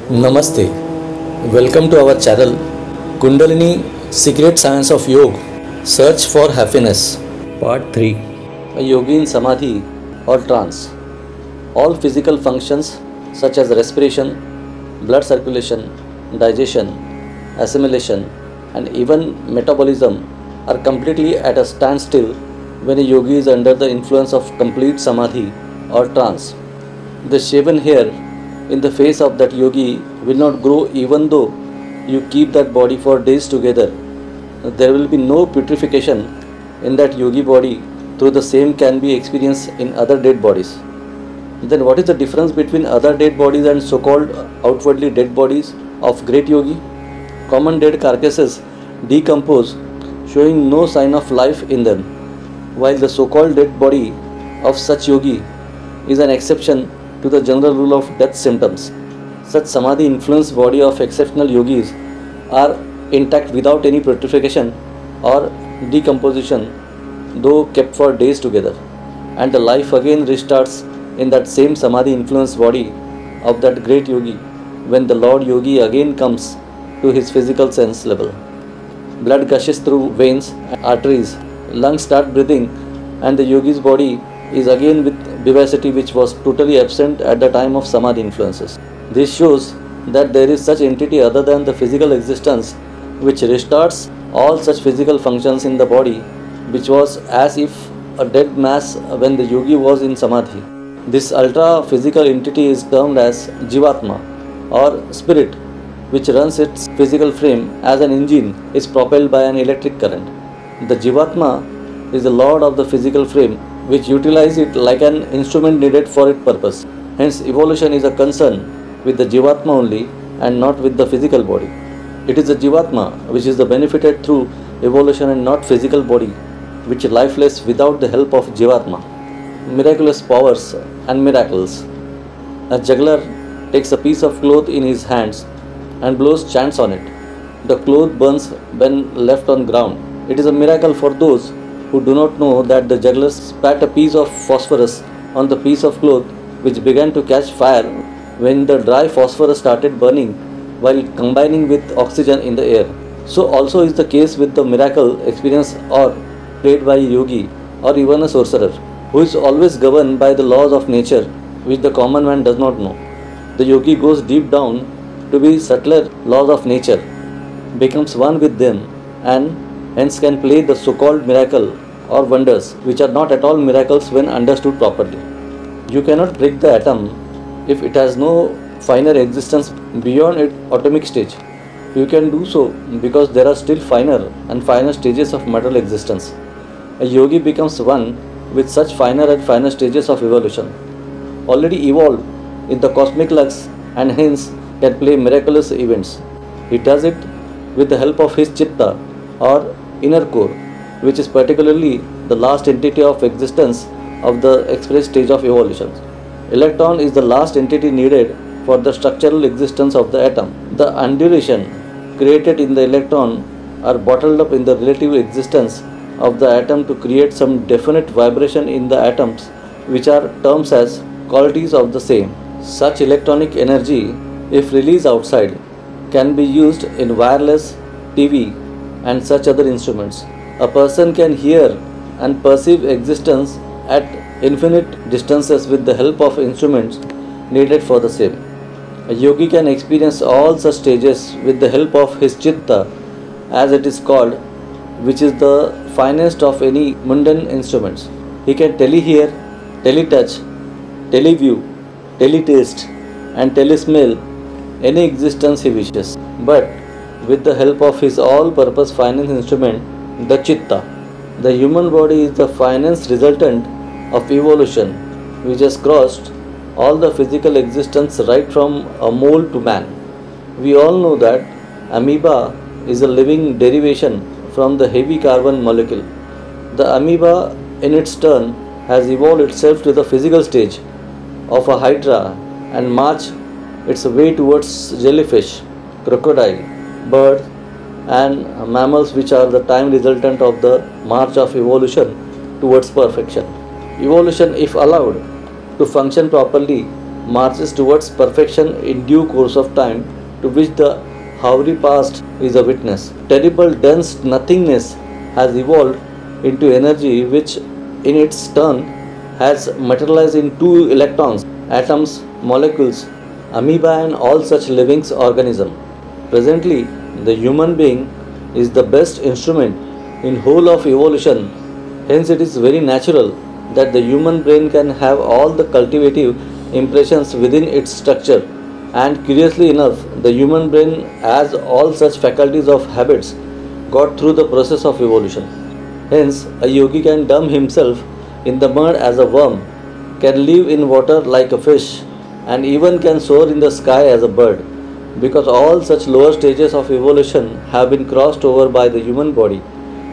Namaste. Welcome to our channel Kundalini Secret Science of Yoga. Search for Happiness. Part 3. A yogi in Samadhi or trance. All physical functions such as respiration, blood circulation, digestion, assimilation, and even metabolism are completely at a standstill when a yogi is under the influence of complete Samadhi or trance. The shaven hair in the face of that yogi will not grow even though you keep that body for days together. There will be no putrification in that yogi body, through the same can be experienced in other dead bodies. Then what is the difference between other dead bodies and so-called outwardly dead bodies of great yogi? Common dead carcasses decompose, showing no sign of life in them, while the so-called dead body of such yogi is an exception to the general rule of death symptoms. Such Samadhi-influenced body of exceptional yogis are intact without any putrification or decomposition, though kept for days together, and the life again restarts in that same Samadhi-influenced body of that great yogi when the Lord Yogi again comes to his physical sense level. Blood gushes through veins and arteries, lungs start breathing, and the yogi's body is again with vivacity which was totally absent at the time of Samadhi influences. This shows that there is such entity other than the physical existence which restarts all such physical functions in the body, which was as if a dead mass when the yogi was in Samadhi. This ultra-physical entity is termed as Jivatma or spirit, which runs its physical frame as an engine is propelled by an electric current. The Jivatma is the lord of the physical frame, which utilizes it like an instrument needed for its purpose. Hence, evolution is a concern with the Jivatma only and not with the physical body. It is the Jivatma which is the benefited through evolution and not physical body, which is lifeless without the help of Jivatma. Miraculous powers and miracles. A juggler takes a piece of cloth in his hands and blows chants on it. The cloth burns when left on ground. It is a miracle for those who do not know that the juggler spat a piece of phosphorus on the piece of cloth which began to catch fire when the dry phosphorus started burning while combining with oxygen in the air. So also is the case with the miracle experience or played by a yogi or even a sorcerer, who is always governed by the laws of nature which the common man does not know. The yogi goes deep down to be subtler laws of nature, becomes one with them, and hence can play the so-called miracle or wonders which are not at all miracles when understood properly. You cannot break the atom if it has no finer existence beyond its atomic stage. You can do so because there are still finer and finer stages of material existence. A yogi becomes one with such finer and finer stages of evolution, already evolved in the cosmic lux, and hence can play miraculous events. He does it with the help of his chitta or inner core, which is particularly the last entity of existence of the express stage of evolution. Electron is the last entity needed for the structural existence of the atom. The undulation created in the electron are bottled up in the relative existence of the atom to create some definite vibration in the atoms, which are termed as qualities of the same. Such electronic energy, if released outside, can be used in wireless, TV, and such other instruments. A person can hear and perceive existence at infinite distances with the help of instruments needed for the same. A yogi can experience all such stages with the help of his chitta, as it is called, which is the finest of any mundane instruments. He can telehear, teletouch, teleview, teletaste, and telesmell any existence he wishes. But with the help of his all-purpose finest instrument, the chitta, the human body is the finest resultant of evolution, which has crossed all the physical existence right from a mole to man. We all know that amoeba is a living derivation from the heavy carbon molecule. The amoeba in its turn has evolved itself to the physical stage of a hydra and march its way towards jellyfish, crocodile, birds, and mammals, which are the time resultant of the march of evolution towards perfection. Evolution, if allowed to function properly, marches towards perfection in due course of time, to which the hoary past is a witness. Terrible dense nothingness has evolved into energy, which in its turn has materialized in two electrons, atoms, molecules, amoeba and all such living organisms. Presently, the human being is the best instrument in whole of evolution. Hence it is very natural that the human brain can have all the cultivative impressions within its structure, and curiously enough, the human brain has all such faculties of habits got through the process of evolution. Hence, a yogi can dump himself in the mud as a worm, can live in water like a fish, and even can soar in the sky as a bird, because all such lower stages of evolution have been crossed over by the human body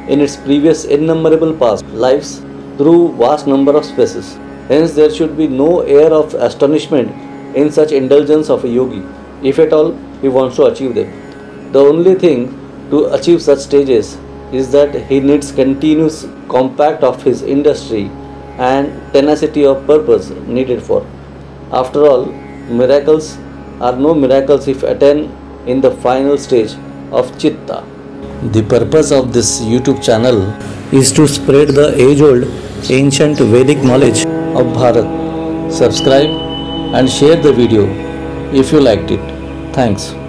in its previous innumerable past lives through vast number of species. Hence there should be no air of astonishment in such indulgence of a yogi, if at all he wants to achieve them. The only thing to achieve such stages is that he needs continuous compact of his industry and tenacity of purpose needed for. After all, miracles are no miracles if attained in the final stage of Chitta. The purpose of this YouTube channel is to spread the age-old ancient Vedic knowledge of Bharat. Subscribe and share the video if you liked it. Thanks.